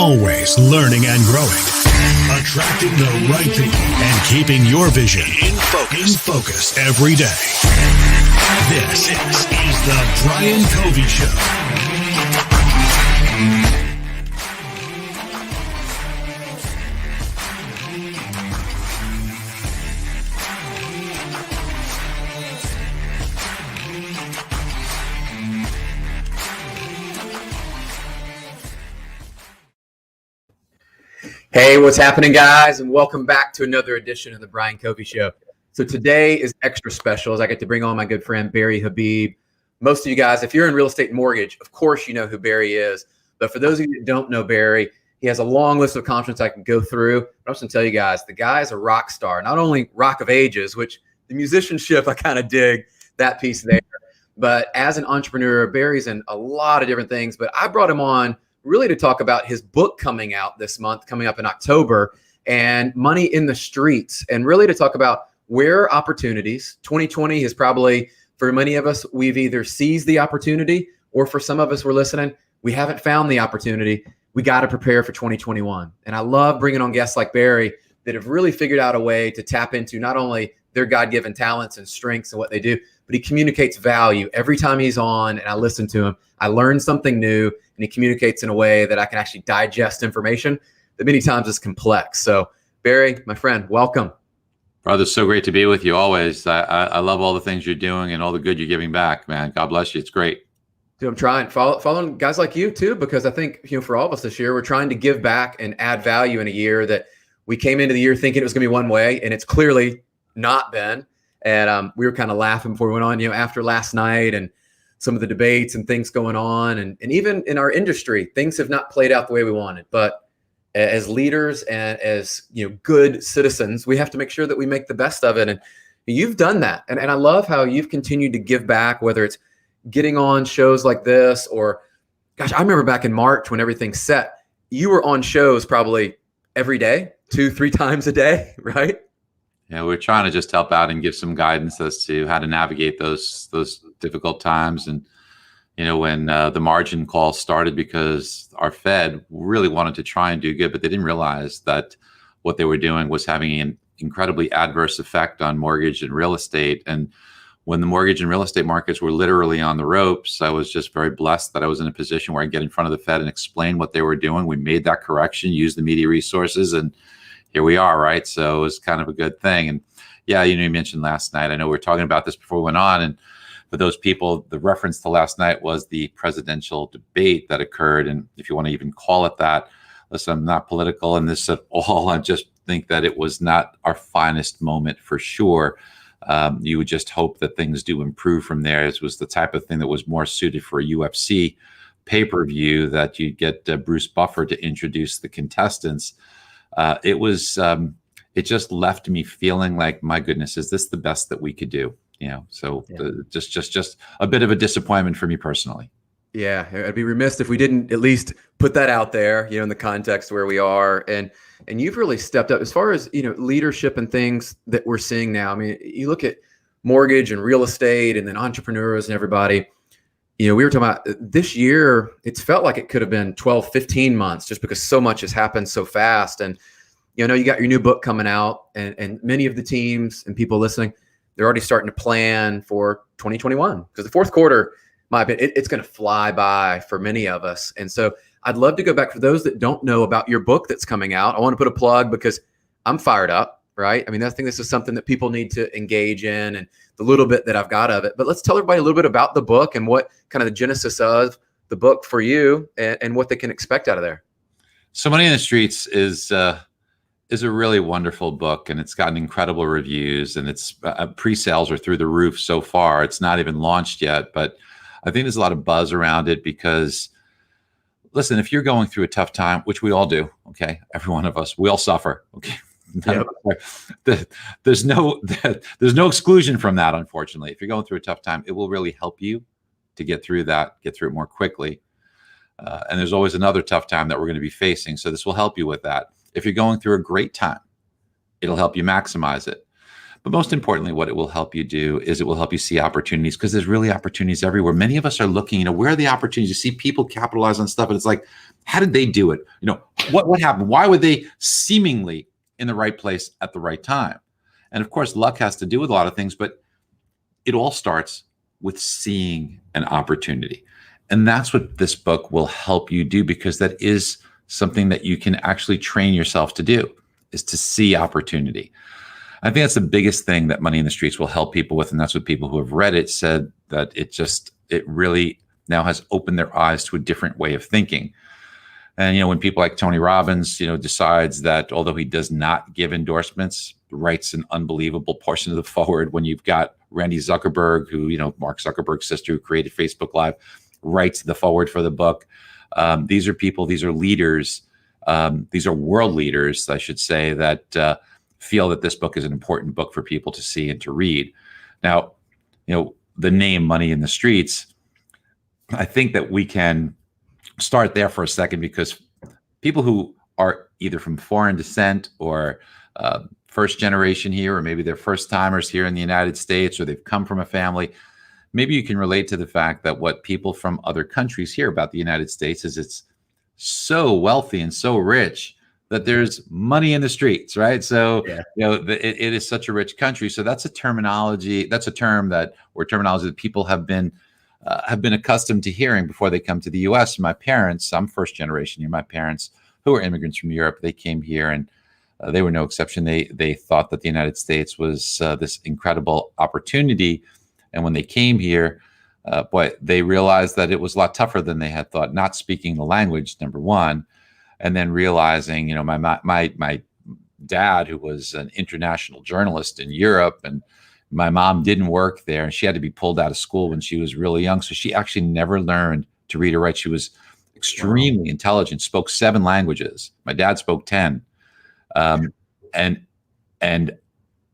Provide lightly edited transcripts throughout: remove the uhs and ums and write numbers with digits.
always learning and growing, attracting the right people, and keeping your vision in focus every day. This is the Brian Covey Show. Hey, what's happening, guys? And welcome back to another edition of the Brian Covey Show. So today is extra special as I get to bring on my good friend, Barry Habib. Most of you guys, if you're in real estate and mortgage, of course you know who Barry is. But for those of you that don't know Barry, he has a long list of accomplishments I can go through. But I'm just going to tell you guys, the guy is a rock star. Not only rock of ages, which the musicianship, I kind of dig that piece there. But as an entrepreneur, Barry's in a lot of different things. But I brought him on really to talk about his book coming out this month, coming up in October, and Money in the Streets, and really to talk about where opportunities. 2020 is probably, for many of us, we've either seized the opportunity, or for some of us, we're listening, we haven't found the opportunity. We got to prepare for 2021. And I love bringing on guests like Barry that have really figured out a way to tap into not only their God-given talents and strengths and what they do, but he communicates value every time he's on, and I listen to him. I learn something new, and he communicates in a way that I can actually digest information that many times is complex. So, Barry, my friend, welcome. Brother, so great to be with you always. I love all the things you're doing and all the good you're giving back, man. God bless you. It's great. Dude, I'm trying, following guys like you too, because I think, for all of us this year, we're trying to give back and add value in a year that we came into the year thinking it was going to be one way, and it's clearly not been. And we were kind of laughing before we went on, after last night and some of the debates and things going on. And even in our industry, things have not played out the way we wanted. But as leaders and as good citizens, we have to make sure that we make the best of it. And you've done that. And I love how you've continued to give back, whether it's getting on shows like this or, gosh, I remember back in March when everything set, you were on shows probably every day, 2-3 times a day, right? Yeah, we're trying to just help out and give some guidance as to how to navigate those difficult times. And, when the margin call started, because our Fed really wanted to try and do good, but they didn't realize that what they were doing was having an incredibly adverse effect on mortgage and real estate. And when the mortgage and real estate markets were literally on the ropes, I was just very blessed that I was in a position where I could get in front of the Fed and explain what they were doing. We made that correction, used the media resources, and here we are, right? So it was kind of a good thing. And yeah, you mentioned last night, I know we were talking about this before we went on, and for those people, the reference to last night was the presidential debate that occurred. And if you want to even call it that, listen, I'm not political in this at all. I just think that it was not our finest moment for sure. You would just hope that things do improve from there. It was the type of thing that was more suited for a UFC pay-per-view, that you get Bruce Buffer to introduce the contestants. It just left me feeling like, my goodness, is this the best that we could do? Just a bit of a disappointment for me personally. Yeah, I'd be remiss if we didn't at least put that out there, in the context where we are. And you've really stepped up as far as, leadership and things that we're seeing now. I mean, you look at mortgage and real estate and then entrepreneurs and everybody. We were talking about this year, it's felt like it could have been 12, 15 months just because so much has happened so fast. And, you got your new book coming out, and many of the teams and people listening, they're already starting to plan for 2021, because the fourth quarter, my opinion, it's going to fly by for many of us. And so I'd love to go back for those that don't know about your book that's coming out. I want to put a plug because I'm fired up, right? I mean, I think this is something that people need to engage in, and the little bit that I've got of it. But let's tell everybody a little bit about the book and what kind of the genesis of the book for you, and what they can expect out of there. So Money in the Streets is a really wonderful book, and it's gotten incredible reviews, and its pre-sales are through the roof so far. It's not even launched yet, but I think there's a lot of buzz around it because, listen, if you're going through a tough time, which we all do, okay, every one of us, we all suffer, okay. Yep. There's no exclusion from that, unfortunately. If you're going through a tough time, it will really help you to get through it more quickly. And there's always another tough time that we're going to be facing, so this will help you with that. If you're going through a great time, it'll help you maximize it. But most importantly, what it will help you do is it will help you see opportunities, because there's really opportunities everywhere. Many of us are looking, where are the opportunities? You see people capitalize on stuff, and it's like, how did they do it? What happened? Why were they seemingly in the right place at the right time? And of course, luck has to do with a lot of things, but it all starts with seeing an opportunity. And that's what this book will help you do, because that is something that you can actually train yourself to do, is to see opportunity. I think that's the biggest thing that Money in the Streets will help people with. And that's what people who have read it said, that it really now has opened their eyes to a different way of thinking. And, when people like Tony Robbins, decides that although he does not give endorsements, writes an unbelievable portion of the forward. When you've got Randy Zuckerberg, who, Mark Zuckerberg's sister, who created Facebook Live, writes the forward for the book. These are people, these are leaders, these are world leaders, I should say, that feel that this book is an important book for people to see and to read. Now, the name Money in the Streets, I think that we can start there for a second, because people who are either from foreign descent or first generation here, or maybe they're first timers here in the United States, or they've come from a family, maybe you can relate to the fact that what people from other countries hear about the United States is it's so wealthy and so rich that there's money in the streets, right? So, it is such a rich country. So that's a terminology, terminology that people have been accustomed to hearing before they come to the U.S. My parents, I'm first generation here. My parents, who are immigrants from Europe, they came here, and they were no exception. They thought that the United States was this incredible opportunity. And when they came here, they realized that it was a lot tougher than they had thought, not speaking the language, number one. And then realizing, my dad, who was an international journalist in Europe, and my mom didn't work there, and she had to be pulled out of school when she was really young. So she actually never learned to read or write. She was extremely intelligent, spoke 7 languages. My dad spoke 10. And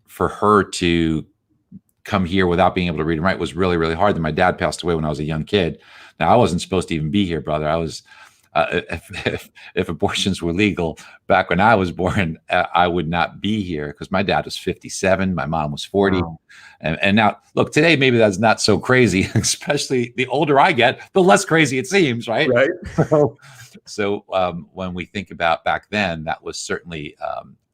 for her to come here without being able to read and write was really, really hard. Then my dad passed away when I was a young kid. Now, I wasn't supposed to even be here, brother. I was, if abortions were legal back when I was born, I would not be here, because my dad was 57, my mom was 40. Wow. And now, look, today, maybe that's not so crazy, especially the older I get, the less crazy it seems, right? Right. So when we think about back then, that was certainly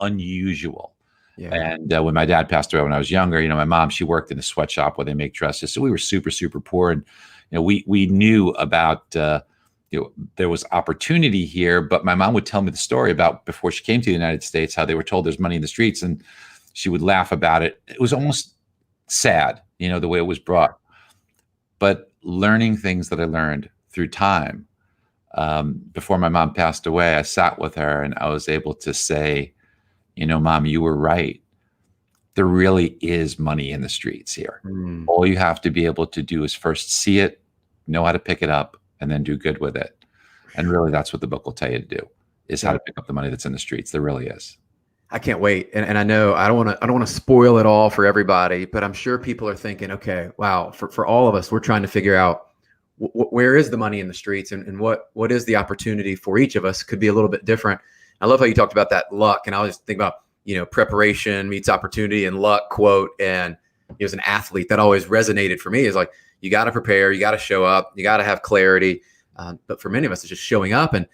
unusual. Yeah. And when my dad passed away when I was younger, my mom, she worked in a sweatshop where they make dresses. So we were super, super poor. And, we knew about, there was opportunity here, but my mom would tell me the story about before she came to the United States, how they were told there's money in the streets, and she would laugh about it. It was almost sad, the way it was brought. But learning things that I learned through time, before my mom passed away, I sat with her and I was able to say, Mom, you were right. There really is money in the streets here. Mm. All you have to be able to do is first see it, know how to pick it up, and then do good with it. And really, that's what the book will tell you to do, is how to pick up the money that's in the streets. There really is. I can't wait. And I know I don't want to spoil it all for everybody, but I'm sure people are thinking, okay, wow, for all of us, we're trying to figure out where is the money in the streets, and what is the opportunity for each of us could be a little bit different. I love how you talked about that luck. And I always think about, preparation meets opportunity and luck quote. And as an athlete, that always resonated for me, is like, you got to prepare, you got to show up, you got to have clarity. But for many of us, it's just showing up. And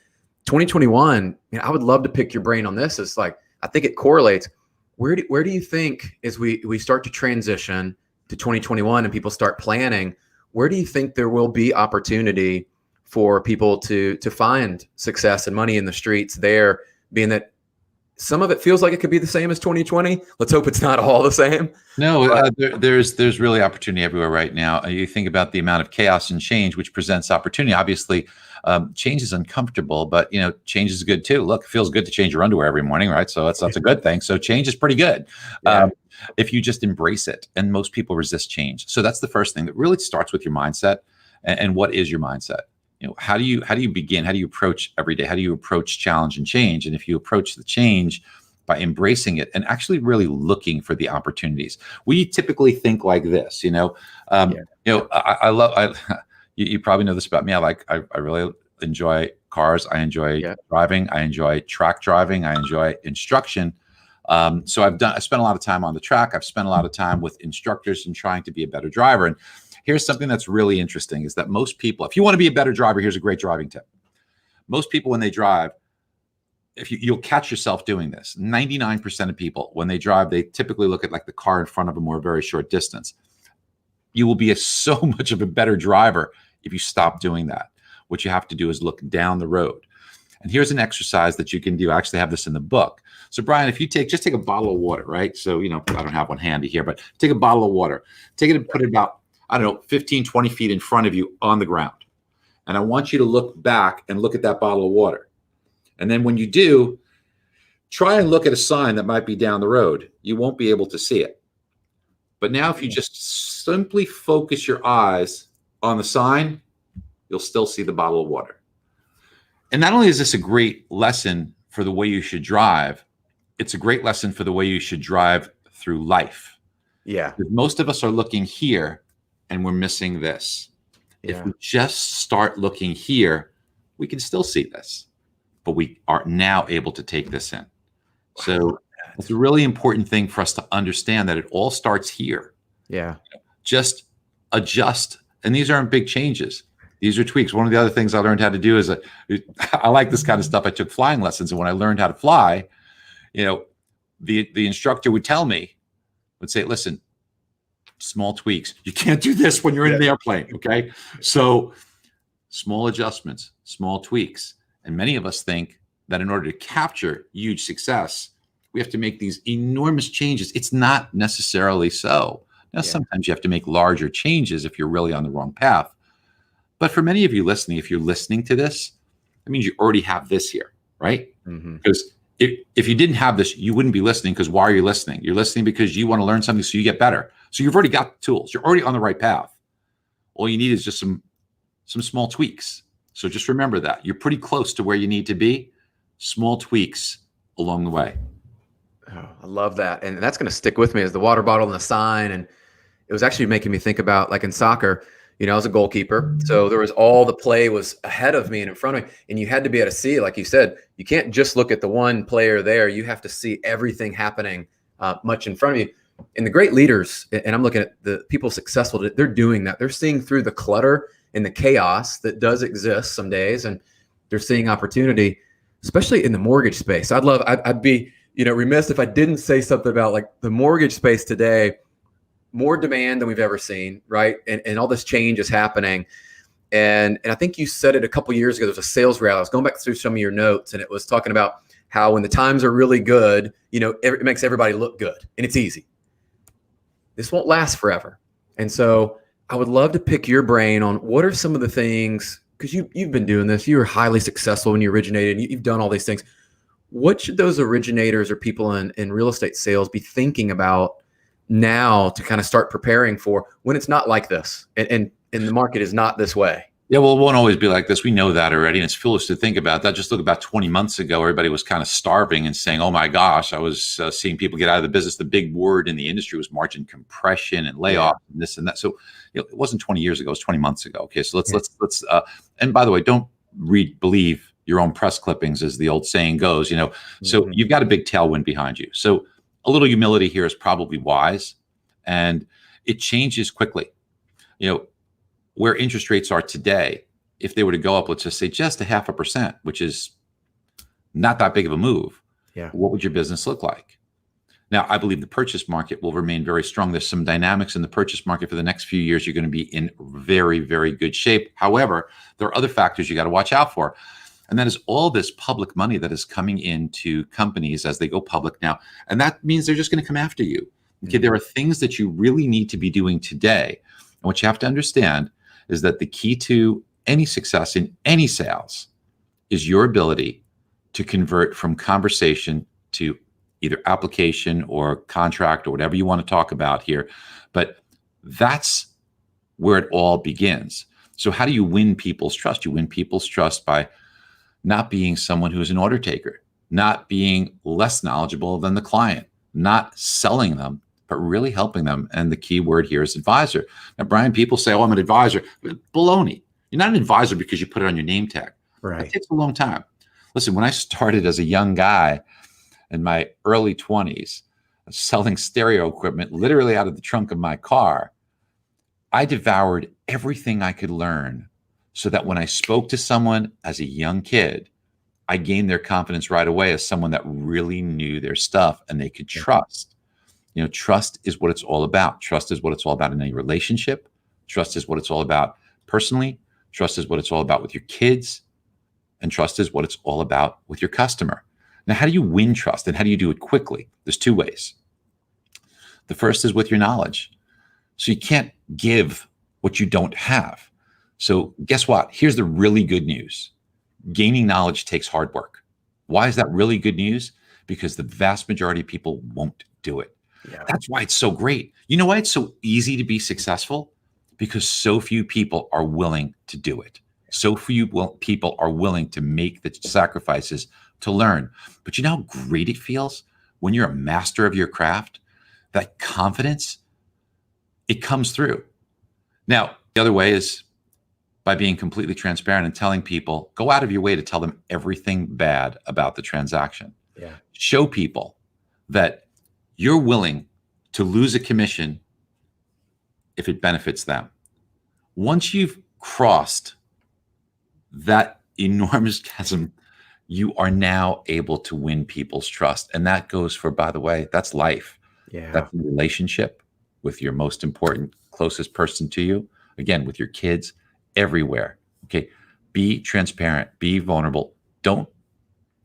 2021, I would love to pick your brain on this. It's like, I think it correlates. Where do you think, as we start to transition to 2021 and people start planning, where do you think there will be opportunity for people to find success and money in the streets there, being that some of it feels like it could be the same as 2020. Let's hope it's not all the same. No, there's really opportunity everywhere right now. You think about the amount of chaos and change, which presents opportunity. Obviously, change is uncomfortable, but change is good too. Look, it feels good to change your underwear every morning, right? So that's a good thing. So change is pretty good. Yeah. If you just embrace it, and most people resist change. So that's the first thing. That really starts with your mindset. And what is your mindset? How do you begin? How do you approach every day? How do you approach challenge and change? And if you approach the change by embracing it and actually really looking for the opportunities, we typically think like this. I love. You probably know this about me. I really enjoy cars. I enjoy driving. I enjoy track driving. I enjoy instruction. So I spent a lot of time on the track. I've spent a lot of time with instructors and trying to be a better driver. And here's something that's really interesting is that most people, if you want to be a better driver, here's a great driving tip. Most people, when they drive, you'll catch yourself doing this. 99% of people, when they drive, they typically look at like the car in front of them or a very short distance. You will be so much of a better driver if you stop doing that. What you have to do is look down the road. And here's an exercise that you can do. I actually have this in the book. So Brian, if you just take a bottle of water, right? So, I don't have one handy here, but take a bottle of water, take it and put it about, 15, 20 feet in front of you on the ground. And I want you to look back and look at that bottle of water. And then when you do, try and look at a sign that might be down the road. You won't be able to see it. But now if you just simply focus your eyes on the sign, you'll still see the bottle of water. And not only is this a great lesson for the way you should drive, it's a great lesson for the way you should drive through life. Yeah. Because most of us are looking here and we're missing this. Yeah. If we just start looking here, we can still see this, but we are now able to take this in. So it's a really important thing for us to understand that it all starts here. Yeah. Just adjust. And these aren't big changes. These are tweaks. One of the other things I learned how to do is I like this kind of stuff. I took flying lessons. And when I learned how to fly, the instructor would say, listen, small tweaks. You can't do this when you're in an airplane. Okay. So small adjustments, small tweaks. And many of us think that in order to capture huge success, we have to make these enormous changes. It's not necessarily so. Now, sometimes you have to make larger changes if you're really on the wrong path. But for many of you listening, if you're listening to this, that means you already have this here, right? Mm-hmm. Because if you didn't have this, you wouldn't be listening. Because why are you listening? You're listening because you want to learn something so you get better. So you've already got the tools. You're already on the right path. All you need is just some small tweaks. So just remember that. You're pretty close to where you need to be. Small tweaks along the way. Oh, I love that. And that's going to stick with me as the water bottle and the sign. And it was actually making me think about, like in soccer, I was a goalkeeper. So there was all the play was ahead of me and in front of me. And you had to be able to see, like you said, you can't just look at the one player there. You have to see everything happening much in front of you. And the great leaders, and I'm looking at the people successful, they're doing that. They're seeing through the clutter and the chaos that does exist some days. And they're seeing opportunity, especially in the mortgage space. I'd be, remiss if I didn't say something about like the mortgage space today. More demand than we've ever seen, right? And all this change is happening. And I think you said it a couple of years ago, there was a sales rally. I was going back through some of your notes and it was talking about how when the times are really good, it makes everybody look good and it's easy. This won't last forever. And so I would love to pick your brain on what are some of the things, because you've been doing this, you were highly successful when you originated, and you've done all these things. What should those originators or people in real estate sales be thinking about now to kind of start preparing for when it's not like this and the market is not this way? Yeah, well, it won't always be like this. We know that already. And it's foolish to think about that. Just look about 20 months ago, everybody was kind of starving and saying, oh my gosh, I was seeing people get out of the business. The big word in the industry was margin compression and layoff and this and that. So it wasn't 20 years ago, it was 20 months ago. Okay, so let's and by the way, don't believe your own press clippings, as the old saying goes, So you've got a big tailwind behind you. So a little humility here is probably wise, and it changes quickly. Where interest rates are today, if they were to go up, let's just say just 0.5%, which is not that big of a move, what would your business look like? Now, I believe the purchase market will remain very strong. There's some dynamics in the purchase market for the next few years. You're going to be in very, very good shape. However, there are other factors you got to watch out for. And that is all this public money that is coming into companies as they go public now. And that means they're just going to come after you. Okay, there are things that you really need to be doing today. And what you have to understand is that the key to any success in any sales is your ability to convert from conversation to either application or contract or whatever you want to talk about here. But that's where it all begins. So how do you win people's trust? You win people's trust by not being someone who's an order taker, not being less knowledgeable than the client, not selling them, but really helping them. And the key word here is advisor. Now, Brian, people say, oh, I'm an advisor. Baloney. You're not an advisor because you put it on your name tag. Right. It takes a long time. Listen, when I started as a young guy, in my early 20s, selling stereo equipment literally out of the trunk of my car, I devoured everything I could learn so that when I spoke to someone as a young kid, I gained their confidence right away as someone that really knew their stuff and they could trust. Trust is what it's all about. Trust is what it's all about in any relationship. Trust is what it's all about personally. Trust is what it's all about with your kids. And trust is what it's all about with your customer. Now, how do you win trust and how do you do it quickly? There's two ways. The first is with your knowledge. So you can't give what you don't have. So guess what? Here's the really good news. Gaining knowledge takes hard work. Why is that really good news? Because the vast majority of people won't do it. Yeah. That's why it's so great. You know why it's so easy to be successful? Because so few people are willing to do it. So few people are willing to make the sacrifices to learn. But you know how great it feels when you're a master of your craft? That confidence, it comes through. Now, the other way is by being completely transparent and telling people, go out of your way to tell them everything bad about the transaction. Yeah. Show people that you're willing to lose a commission if it benefits them. Once you've crossed that enormous chasm, you are now able to win people's trust. And that goes for, by the way, that's life. Yeah. That's a relationship with your most important, closest person to you. Again, with your kids, everywhere. Okay. Be transparent, be vulnerable. Don't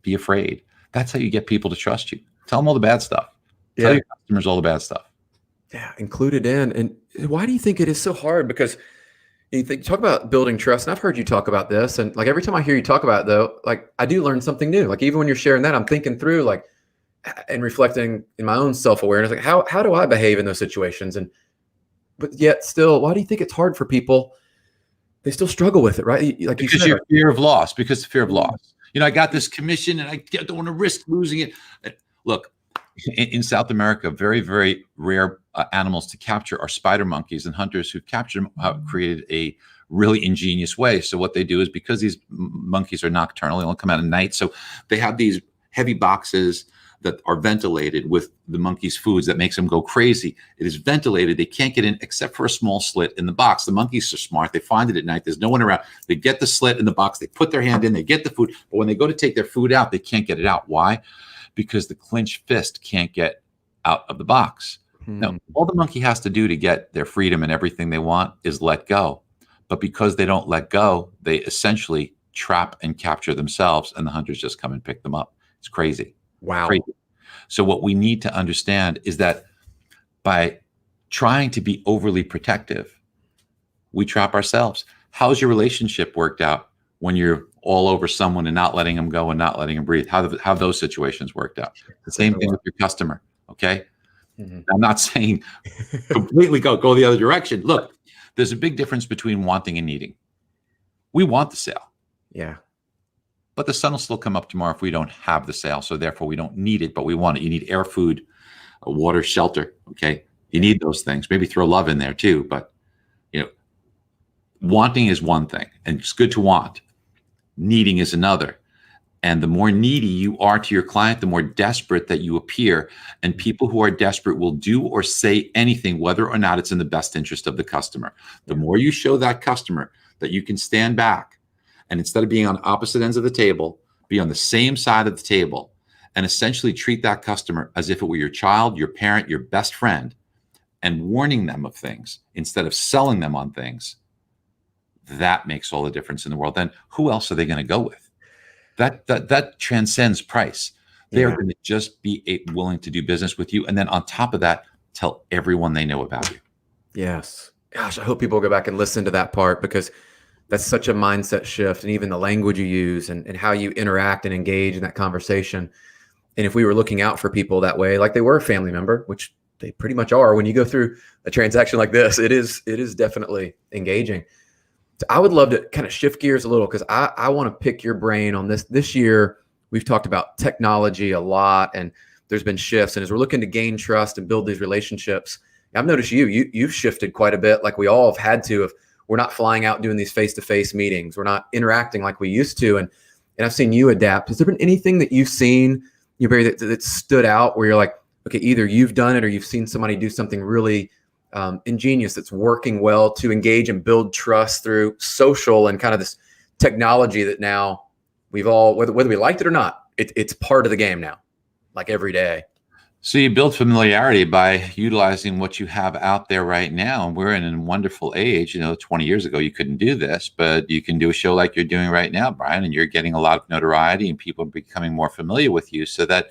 be afraid. That's how you get people to trust you. Tell them all the bad stuff. Tell your customers all the bad stuff. Yeah. Include it in. And why do you think it is so hard? Because you talk about building trust, and I've heard you talk about this. And like every time I hear you talk about it, though, like I do learn something new. Like even when you're sharing that, I'm thinking through like and reflecting in my own self-awareness, like how do I behave in those situations? But yet still, why do you think it's hard for people? They still struggle with it, right? Like because your fear of loss, because the fear of loss. I got this commission and I don't want to risk losing it. Look, in South America, very, very rare animals to capture are spider monkeys, and hunters who've captured them have created a really ingenious way. So what they do is, because these monkeys are nocturnal, they only come out at night. So they have these heavy boxes that are ventilated with the monkeys' foods that makes them go crazy. It is ventilated. They can't get in except for a small slit in the box. The monkeys are smart. They find it at night. There's no one around. They get the slit in the box. They put their hand in. They get the food. But when they go to take their food out, they can't get it out. Why? Because the clenched fist can't get out of the box. Now, all the monkey has to do to get their freedom and everything they want is let go. But because they don't let go, they essentially trap and capture themselves, and the hunters just come and pick them up. It's crazy. Wow. Crazy. So what we need to understand is that by trying to be overly protective, we trap ourselves. How's your relationship worked out when you're all over someone and not letting them go and not letting them breathe? How have those situations worked out? The same thing with your customer, okay? Mm-hmm. I'm not saying completely go the other direction. Look, there's a big difference between wanting and needing. We want the sale. Yeah. But the sun will still come up tomorrow if we don't have the sale. So therefore we don't need it, but we want it. You need air, food, water, shelter. Okay. You need those things. Maybe throw love in there too. But wanting is one thing, and it's good to want. Needing is another. And the more needy you are to your client, the more desperate that you appear. And people who are desperate will do or say anything, whether or not it's in the best interest of the customer. The more you show that customer that you can stand back, and instead of being on opposite ends of the table, be on the same side of the table and essentially treat that customer as if it were your child, your parent, your best friend, and warning them of things instead of selling them on things, that makes all the difference in the world. Then who else are they going to go with? That transcends price. They are going to just be willing to do business with you. And then on top of that, tell everyone they know about you. Yes. Gosh, I hope people go back and listen to that part, because that's such a mindset shift, and even the language you use and how you interact and engage in that conversation. And if we were looking out for people that way, like they were a family member, which they pretty much are when you go through a transaction like this, it is definitely engaging. So I would love to kind of shift gears a little, because I want to pick your brain on this. This year, we've talked about technology a lot, and there's been shifts. And as we're looking to gain trust and build these relationships, I've noticed you've shifted quite a bit, like we all have had to. If we're not flying out doing these face-to-face meetings, we're not interacting like we used to. And I've seen you adapt. Has there been anything that you've seen Barry, that stood out where you're like, okay, either you've done it or you've seen somebody do something really ingenious that's working well to engage and build trust through social and kind of this technology that now we've all, whether we liked it or not, it's part of the game now, like every day. So you build familiarity by utilizing what you have out there right now. And we're in a wonderful age. 20 years ago, you couldn't do this, but you can do a show like you're doing right now, Brian, and you're getting a lot of notoriety and people are becoming more familiar with you. So that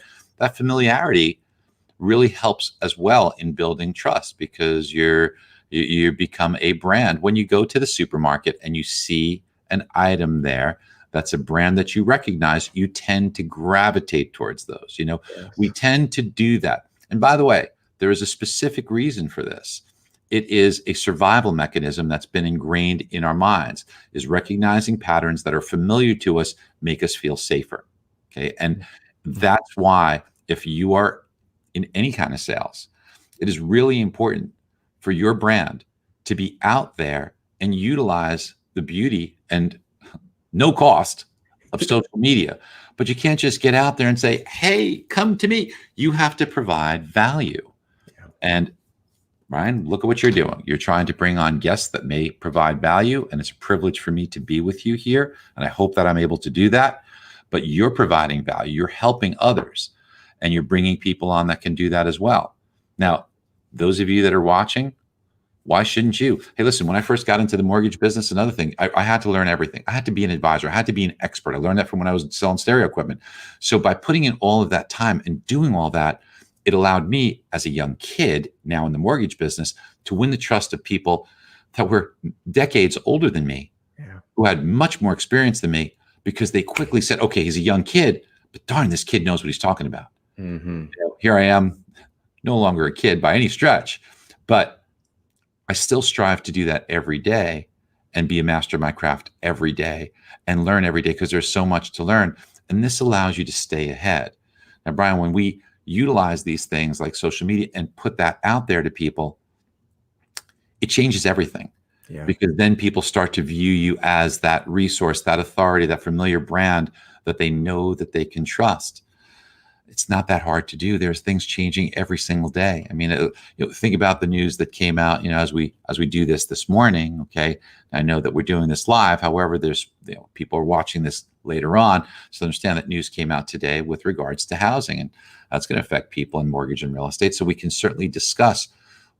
familiarity really helps as well in building trust, because you become a brand. When you go to the supermarket and you see an item there that's a brand that you recognize, you tend to gravitate towards those. Yes. We tend to do that. And by the way, there is a specific reason for this. It is a survival mechanism that's been ingrained in our minds, is recognizing patterns that are familiar to us make us feel safer. Okay. And that's why if you are in any kind of sales, it is really important for your brand to be out there and utilize the beauty and no cost of social media. But you can't just get out there and say, hey, come to me. You have to provide value. Yeah. And Brian, look at what you're doing. You're trying to bring on guests that may provide value. And it's a privilege for me to be with you here. And I hope that I'm able to do that. But you're providing value. You're helping others. And you're bringing people on that can do that as well. Now, those of you that are watching, why shouldn't you? Hey, listen, when I first got into the mortgage business, another thing, I had to learn everything. I had to be an advisor. I had to be an expert. I learned that from when I was selling stereo equipment. So by putting in all of that time and doing all that, it allowed me as a young kid now in the mortgage business to win the trust of people that were decades older than me, who had much more experience than me, because they quickly said, okay, he's a young kid, but darn, this kid knows what he's talking about. Mm-hmm. Here I am, no longer a kid by any stretch, but I still strive to do that every day and be a master of my craft every day and learn every day, because there's so much to learn. And this allows you to stay ahead. Now, Brian, when we utilize these things like social media and put that out there to people, it changes everything. Yeah. Because then people start to view you as that resource, that authority, that familiar brand that they know that they can trust. It's not that hard to do. There's things changing every single day. I mean, think about the news that came out, as we do this morning. Okay. I know that we're doing this live. However, there's, people are watching this later on. So understand that news came out today with regards to housing, and that's going to affect people in mortgage and real estate. So we can certainly discuss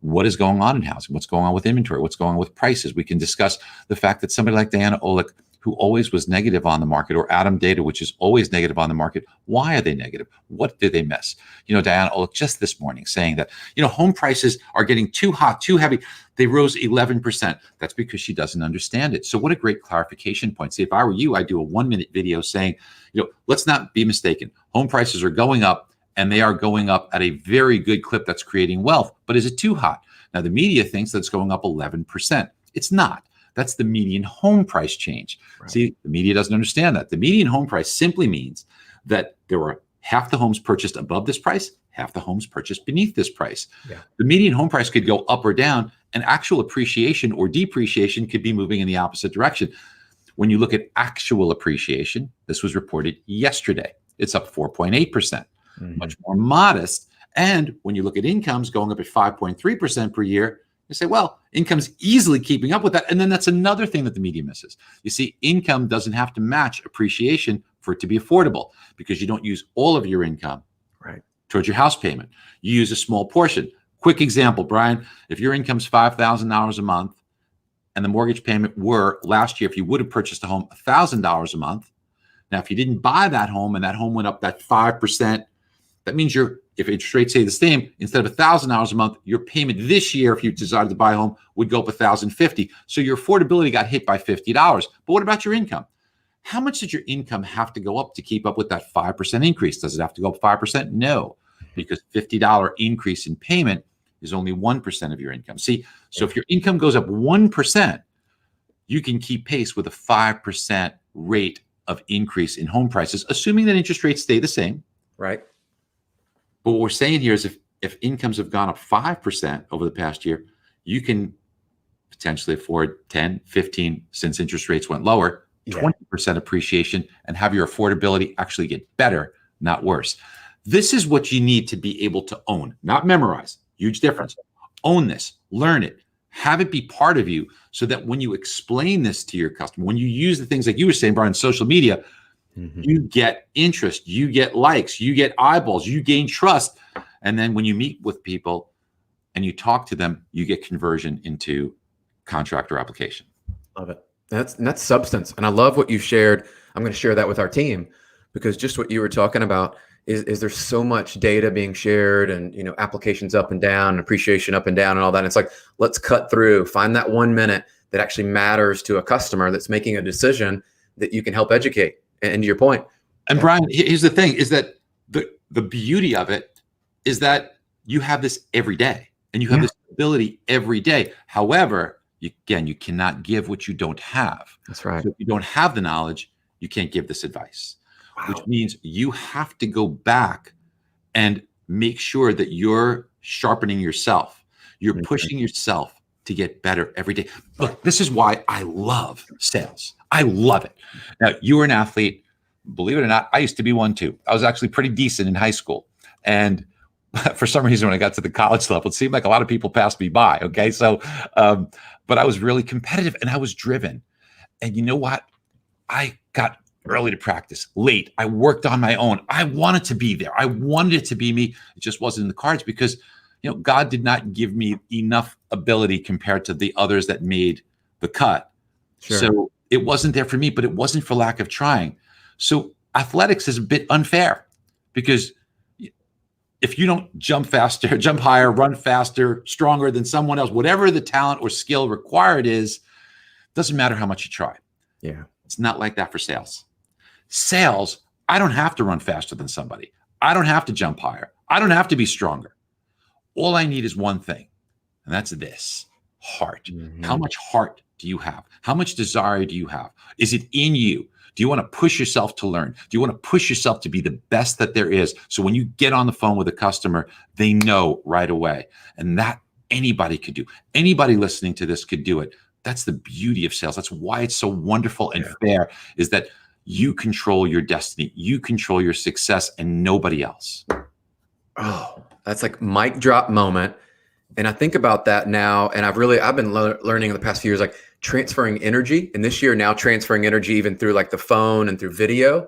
what is going on in housing, what's going on with inventory, what's going on with prices. We can discuss the fact that somebody like Diana Olick, who always was negative on the market, or Adam Data, which is always negative on the market. Why are they negative? What did they miss? Diana Olick just this morning saying that, home prices are getting too hot, too heavy. They rose 11%. That's because she doesn't understand it. So what a great clarification point. See, if I were you, I'd do a 1-minute video saying, let's not be mistaken. Home prices are going up, and they are going up at a very good clip that's creating wealth. But is it too hot? Now, the media thinks that it's going up 11%. It's not. That's the median home price change. Right. See, the media doesn't understand that. The median home price simply means that there were half the homes purchased above this price, half the homes purchased beneath this price. Yeah. The median home price could go up or down, and actual appreciation or depreciation could be moving in the opposite direction. When you look at actual appreciation, this was reported yesterday. It's up 4.8%, much more modest. And when you look at incomes going up at 5.3% per year, you say, well, income's easily keeping up with that. And then that's another thing that the media misses. You see, income doesn't have to match appreciation for it to be affordable, because you don't use all of your income towards your house payment. You use a small portion. Quick example, Brian, if your income's $5,000 a month and the mortgage payment were last year, if you would have purchased a home, $1,000 a month. Now, if you didn't buy that home and that home went up that 5%, that means if interest rates stay the same, instead of $1,000 a month, your payment this year, if you decided to buy a home, would go up $1,050. So your affordability got hit by $50. But what about your income? How much did your income have to go up to keep up with that 5% increase? Does it have to go up 5%? No, because $50 increase in payment is only 1% of your income. See, so if your income goes up 1%, you can keep pace with a 5% rate of increase in home prices, assuming that interest rates stay the same. Right. But what we're saying here is if incomes have gone up 5% over the past year, you can potentially afford 10, 15, since interest rates went lower, 20% appreciation, and have your affordability actually get better, not worse. This is what you need to be able to own, not memorize. Huge difference. Own this, learn it, have it be part of you so that when you explain this to your customer, when you use the things like you were saying, Brian, social media, you get interest, you get likes, you get eyeballs, you gain trust. And then when you meet with people and you talk to them, you get conversion into contract or application. Love it. That's substance. And I love what you shared. I'm going to share that with our team, because just what you were talking about is there's so much data being shared, and, you know, applications up and down, appreciation up and down and all that. And it's like, let's cut through, find that 1 minute that actually matters to a customer that's making a decision that you can help educate. And to your point. And Brian, here's the thing, is that the beauty of it is that you have this every day, and you have this ability every day. However, you cannot give what you don't have. That's right. So if you don't have the knowledge, you can't give this advice, which means you have to go back and make sure that you're sharpening yourself. You're pushing yourself to get better every day. Look, this is why I love sales. I love it. Now, you were an athlete. Believe it or not, I used to be one too. I was actually pretty decent in high school. And for some reason, when I got to the college level, it seemed like a lot of people passed me by. Okay. So, but I was really competitive and I was driven. And you know what? I got early to practice, late. I worked on my own. I wanted to be there. I wanted it to be me. It just wasn't in the cards because, you know, God did not give me enough ability compared to the others that made the cut. Sure. So it wasn't there for me, but it wasn't for lack of trying. So athletics is a bit unfair because if you don't jump faster, jump higher, run faster, stronger than someone else, whatever the talent or skill required is, doesn't matter how much you try. Yeah. It's not like that for sales. Sales, I don't have to run faster than somebody. I don't have to jump higher. I don't have to be stronger. All I need is one thing, and that's this: heart. How much heart do you have? How much desire do you have? Is it in you? Do you want to push yourself to learn? Do you want to push yourself to be the best that there is? So when you get on the phone with a customer, they know right away. And that anybody could do. Anybody listening to this could do it. That's the beauty of sales. That's why it's so wonderful and fair, is that you control your destiny. You control your success and nobody else. Oh, that's like mic drop moment. And I think about that now. And I've been learning in the past few years, like transferring energy. And this year now transferring energy even through like the phone and through video.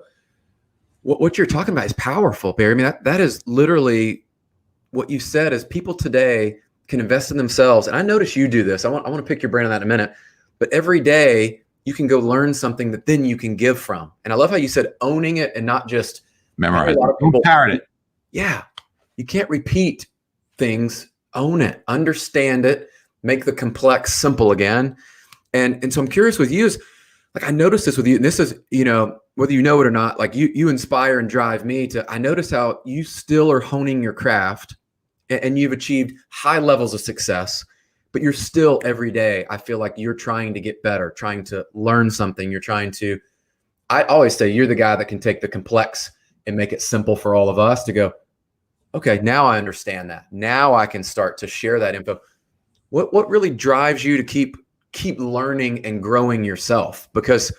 What you're talking about is powerful, Barry. I mean, that is literally what you said is people today can invest in themselves. And I notice you do this. I want to pick your brain on that in a minute. But every day you can go learn something that then you can give from. And I love how you said owning it and not just memorize it. Parrot it. Yeah. You can't repeat things. Own it, understand it, make the complex simple again. And so I'm curious with you is like, I noticed this with you, and this is, you know, whether you know it or not, like you inspire and drive me to, I notice how you still are honing your craft and you've achieved high levels of success, but you're still every day, I feel like you're trying to get better, trying to learn something. I always say you're the guy that can take the complex and make it simple for all of us to go, okay, now I understand that. Now I can start to share that info. What really drives you to keep learning and growing yourself? Because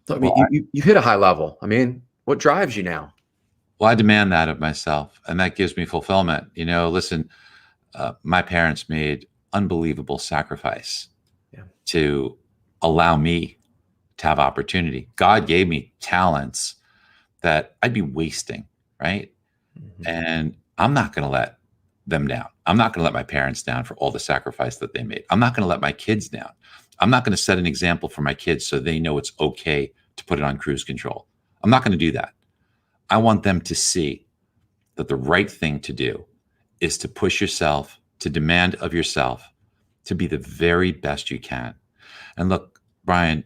I mean, you hit a high level. I mean, what drives you now? Well, I demand that of myself, and that gives me fulfillment. You know, listen, my parents made unbelievable sacrifice to allow me to have opportunity. God gave me talents that I'd be wasting, right? And I'm not going to let them down. I'm not going to let my parents down for all the sacrifice that they made. I'm not going to let my kids down. I'm not going to set an example for my kids so they know it's okay to put it on cruise control. I'm not going to do that. I want them to see that the right thing to do is to push yourself, to demand of yourself, to be the very best you can. And look, Brian,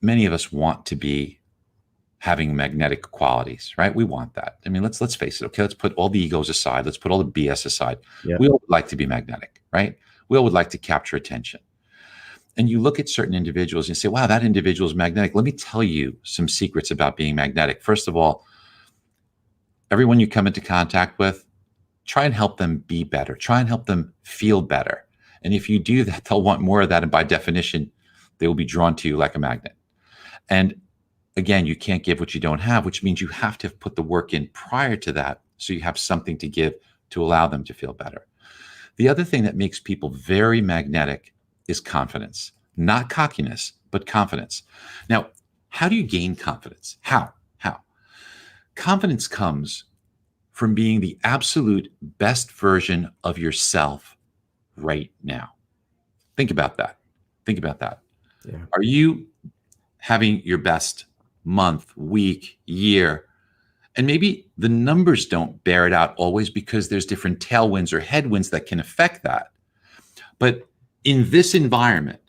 many of us want to be having magnetic qualities, right? We want that. I mean, let's face it. Okay, let's put all the egos aside. Let's put all the BS aside. Yeah. We all would like to be magnetic, right? We all would like to capture attention. And you look at certain individuals and you say, wow, that individual is magnetic. Let me tell you some secrets about being magnetic. First of all, everyone you come into contact with, try and help them be better. Try and help them feel better. And if you do that, they'll want more of that. And by definition, they will be drawn to you like a magnet. And again, you can't give what you don't have, which means you have to put the work in prior to that so you have something to give to allow them to feel better. The other thing that makes people very magnetic is confidence, not cockiness, but confidence. Now, how do you gain confidence? How? Confidence comes from being the absolute best version of yourself right now. Think about that. Yeah. Are you having your best month, week, year? And maybe the numbers don't bear it out always because there's different tailwinds or headwinds that can affect that. But in this environment,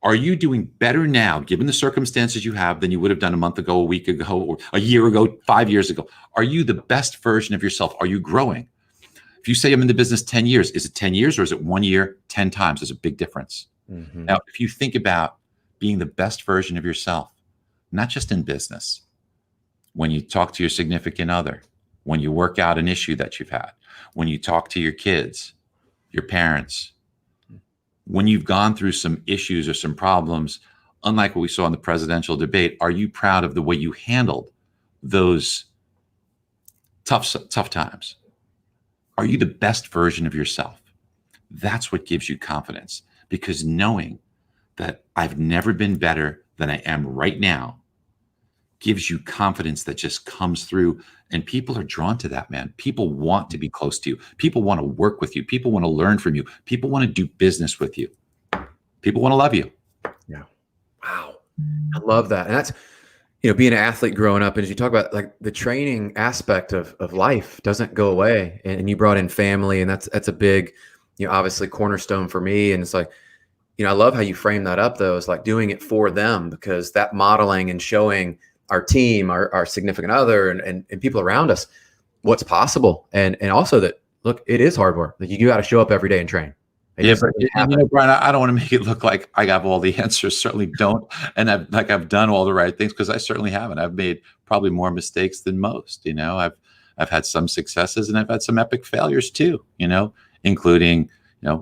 are you doing better now, given the circumstances you have, than you would have done a month ago, a week ago, or a year ago, 5 years ago? Are you the best version of yourself? Are you growing? If you say I'm in the business 10 years, is it 10 years or is it 1 year, 10 times? There's a big difference. Mm-hmm. Now, if you think about being the best version of yourself, not just in business, when you talk to your significant other, when you work out an issue that you've had, when you talk to your kids, your parents, when you've gone through some issues or some problems, unlike what we saw in the presidential debate, are you proud of the way you handled those tough times? Are you the best version of yourself? That's what gives you confidence, because knowing that I've never been better than I am right now gives you confidence that just comes through, and people are drawn to that, man. People want to be close to you. People want to work with you. People want to learn from you. People want to do business with you. People want to love you. Yeah. Wow. I love that. And that's, being an athlete growing up, and as you talk about, like, the training aspect of life doesn't go away. And you brought in family, and that's a big, obviously cornerstone for me. And it's like, I love how you frame that up, though. It's like doing it for them, because that modeling and showing our team, our significant other, and people around us what's possible. And also that, look, it is hard work. Like, you got to show up every day and train. But Brian, I don't want to make it look like I have all the answers. Certainly don't. And I've done all the right things, because I certainly haven't. I've made probably more mistakes than most. I've had some successes, and I've had some epic failures too, including,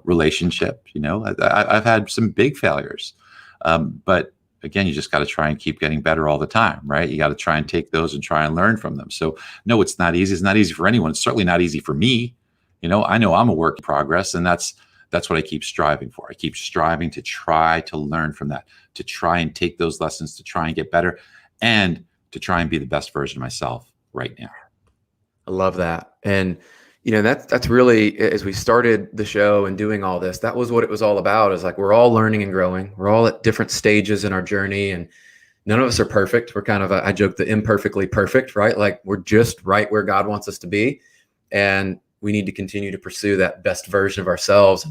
relationship, I've had some big failures. But again, you just got to try and keep getting better all the time, right? You got to try and take those and try and learn from them. So no, it's not easy. It's not easy for anyone. It's certainly not easy for me. I know I'm a work in progress, and that's what I keep striving for. I keep striving to try to learn from that, to try and take those lessons, to try and get better, and to try and be the best version of myself right now. I love that. And, that's really, as we started the show and doing all this, that was what it was all about. Is like, we're all learning and growing. We're all at different stages in our journey, and none of us are perfect. We're kind of, I joke, the imperfectly perfect, right? Like, we're just right where God wants us to be. And we need to continue to pursue that best version of ourselves.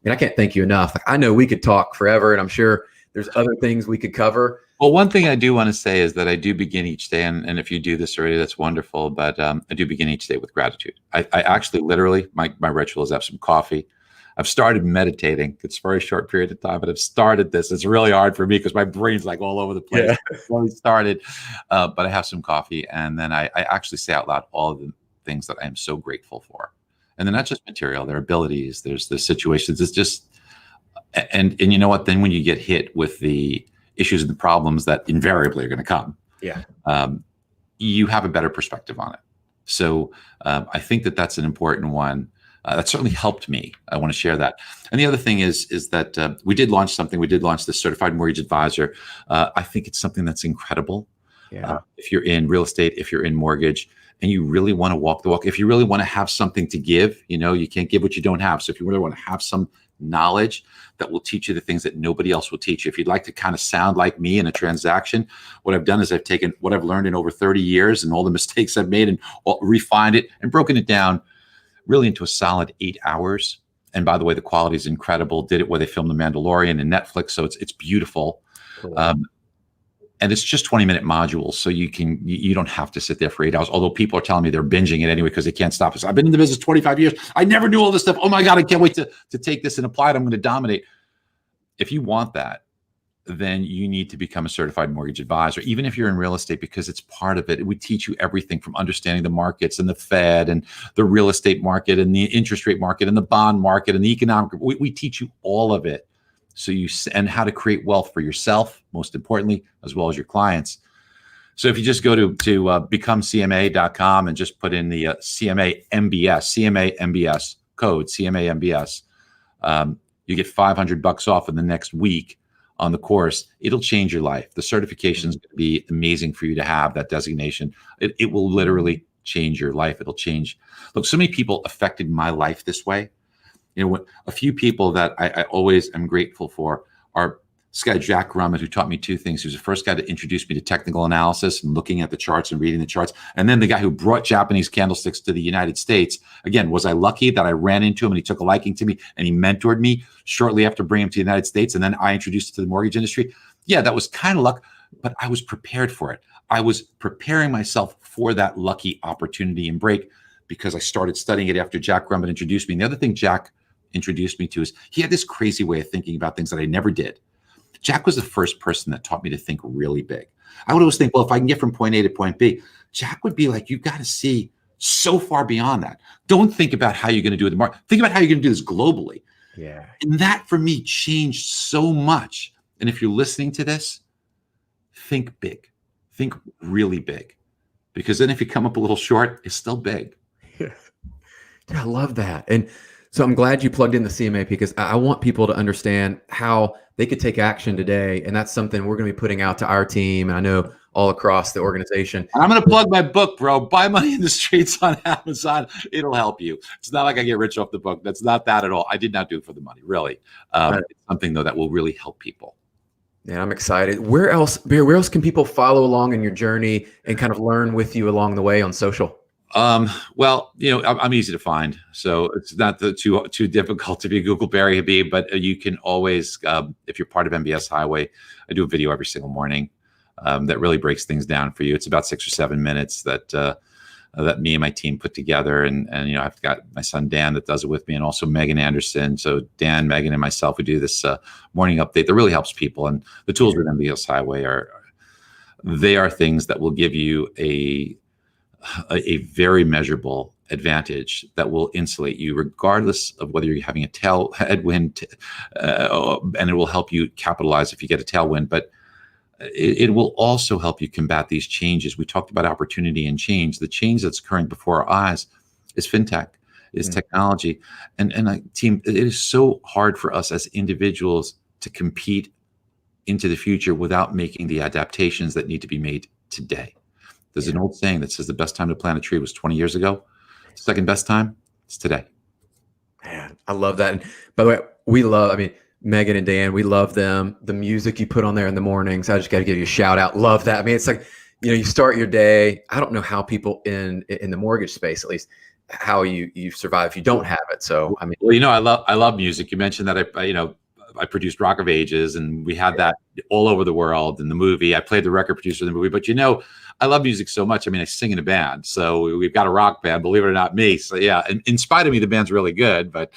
I can't thank you enough. Like, I know we could talk forever, and I'm sure there's other things we could cover. Well, one thing I do want to say is that I do begin each day, and if you do this already, that's wonderful, but I do begin each day with gratitude. I actually, literally, my ritual is have some coffee. I've started meditating. It's for a short period of time, but I've started this. It's really hard for me because my brain's like all over the place. Yeah. I've already started, but I have some coffee, and then I actually say out loud all of the things that I am so grateful for. And they're not just material, they're abilities, there's the situations. It's just, and you know what, then when you get hit with the issues and the problems that invariably are going to come, you have a better perspective on it. So I think that that's an important one. That certainly helped me. I want to share that. And the other thing is that we did launch something. We did launch the Certified Mortgage Advisor. I think it's something that's incredible. Yeah. If you're in real estate, if you're in mortgage, and you really want to walk the walk, if you really want to have something to give, you can't give what you don't have. So if you really want to have some knowledge that will teach you the things that nobody else will teach you, if you'd like to kind of sound like me in a transaction, what I've done is I've taken what I've learned in over 30 years and all the mistakes I've made and refined it and broken it down really into a solid 8 hours. And by the way, the quality is incredible. Did it where they filmed The Mandalorian and Netflix. So it's beautiful. Cool. And it's just 20-minute modules. So you don't have to sit there for 8 hours. Although people are telling me they're binging it anyway because they can't stop us. I've been in the business 25 years. I never knew all this stuff. Oh my God, I can't wait to take this and apply it. I'm going to dominate. If you want that, then you need to become a certified mortgage advisor, even if you're in real estate, because it's part of it. We teach you everything from understanding the markets and the Fed and the real estate market and the interest rate market and the bond market and the economic. We teach you all of it. So and how to create wealth for yourself, most importantly, as well as your clients. So if you just go to becomecma.com and just put in the CMA MBS code, CMA MBS, you get $500 off in the next week on the course. It'll change your life. The certification is going to be amazing for you to have that designation. It will literally change your life. It'll change. Look, so many people affected my life this way. A few people that I always am grateful for are this guy, Jack Grummett, who taught me two things. He was the first guy to introduce me to technical analysis and looking at the charts and reading the charts. And then the guy who brought Japanese candlesticks to the United States. Again, was I lucky that I ran into him and he took a liking to me and he mentored me shortly after bringing him to the United States? And then I introduced it to the mortgage industry. Yeah, that was kind of luck, but I was prepared for it. I was preparing myself for that lucky opportunity and break because I started studying it after Jack Grummett introduced me. And the other thing Jack introduced me to is he had this crazy way of thinking about things that I never did. Jack was the first person that taught me to think really big. I would always think, well, if I can get from point A to point B, Jack would be like, you got to see so far beyond that. Don't think about how you're going to do it in the market. Think about how you're going to do this globally. Yeah. And that for me changed so much. And if you're listening to this, think big. Think really big. Because then if you come up a little short, it's still big. Yeah. I love that. And so I'm glad you plugged in the CMA because I want people to understand how they could take action today. And that's something we're going to be putting out to our team. And I know all across the organization. I'm going to plug my book, bro. Buy Money in the Streets on Amazon. It'll help you. It's not like I get rich off the book. That's not that at all. I did not do it for the money, really. It's something, though, that will really help people. Yeah, I'm excited. Where else, Bear, where else can people follow along in your journey and kind of learn with you along the way on social? Well, I'm easy to find, so it's not too difficult if you Google Barry Habib, but you can always, if you're part of MBS Highway, I do a video every single morning, that really breaks things down for you. It's about 6 or 7 minutes that me and my team put together. And I've got my son, Dan, that does it with me, and also Megan Anderson. So Dan, Megan, and myself, we do this, morning update that really helps people. And the tools with MBS Highway are things that will give you a very measurable advantage that will insulate you regardless of whether you're having a headwind, and it will help you capitalize if you get a tailwind, but it will also help you combat these changes. We talked about opportunity and change. The change that's occurring before our eyes is fintech, is technology. And team, it is so hard for us as individuals to compete into the future without making the adaptations that need to be made today. There's an old saying that says the best time to plant a tree was 20 years ago. The second best time is today. Man, I love that. And by the way, Megan and Dan, we love them. The music you put on there in the mornings, I just got to give you a shout out. Love that. I mean, it's like, you start your day. I don't know how people in the mortgage space, at least, how you survive if you don't have it. So, I mean, well, I love music. You mentioned that I produced Rock of Ages, and we had that all over the world in the movie. I played the record producer in the movie, but I love music so much. I mean, I sing in a band, so we've got a rock band, believe it or not, me. So yeah, and in spite of me, the band's really good, but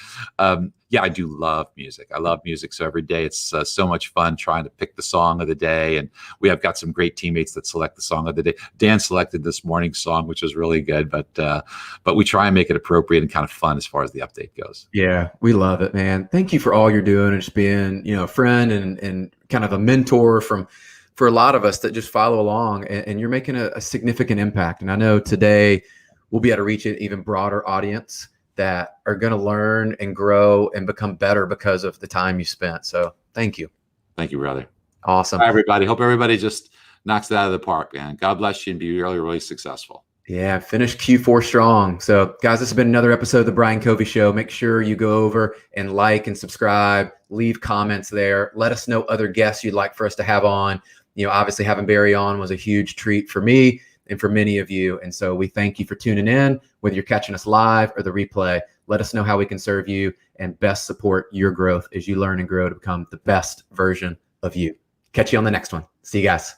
yeah, I do love music. I love music. So every day it's so much fun trying to pick the song of the day. And we have got some great teammates that select the song of the day. Dan selected this morning's song, which was really good, but we try and make it appropriate and kind of fun as far as the update goes. Yeah, we love it, man. Thank you for all you're doing and just being, a friend and kind of a mentor for a lot of us that just follow along, and you're making a significant impact. And I know today we'll be able to reach an even broader audience that are going to learn and grow and become better because of the time you spent. So thank you. Thank you, brother. Awesome. Bye, everybody. Hope everybody just knocks it out of the park, man. God bless you and be really, really successful. Yeah, finish Q4 strong. So guys, this has been another episode of the Brian Covey Show. Make sure you go over and like and subscribe, leave comments there. Let us know other guests you'd like for us to have on. Obviously having Barry on was a huge treat for me and for many of you. And so we thank you for tuning in, whether you're catching us live or the replay. Let us know how we can serve you and best support your growth as you learn and grow to become the best version of you. Catch you on the next one. See you guys.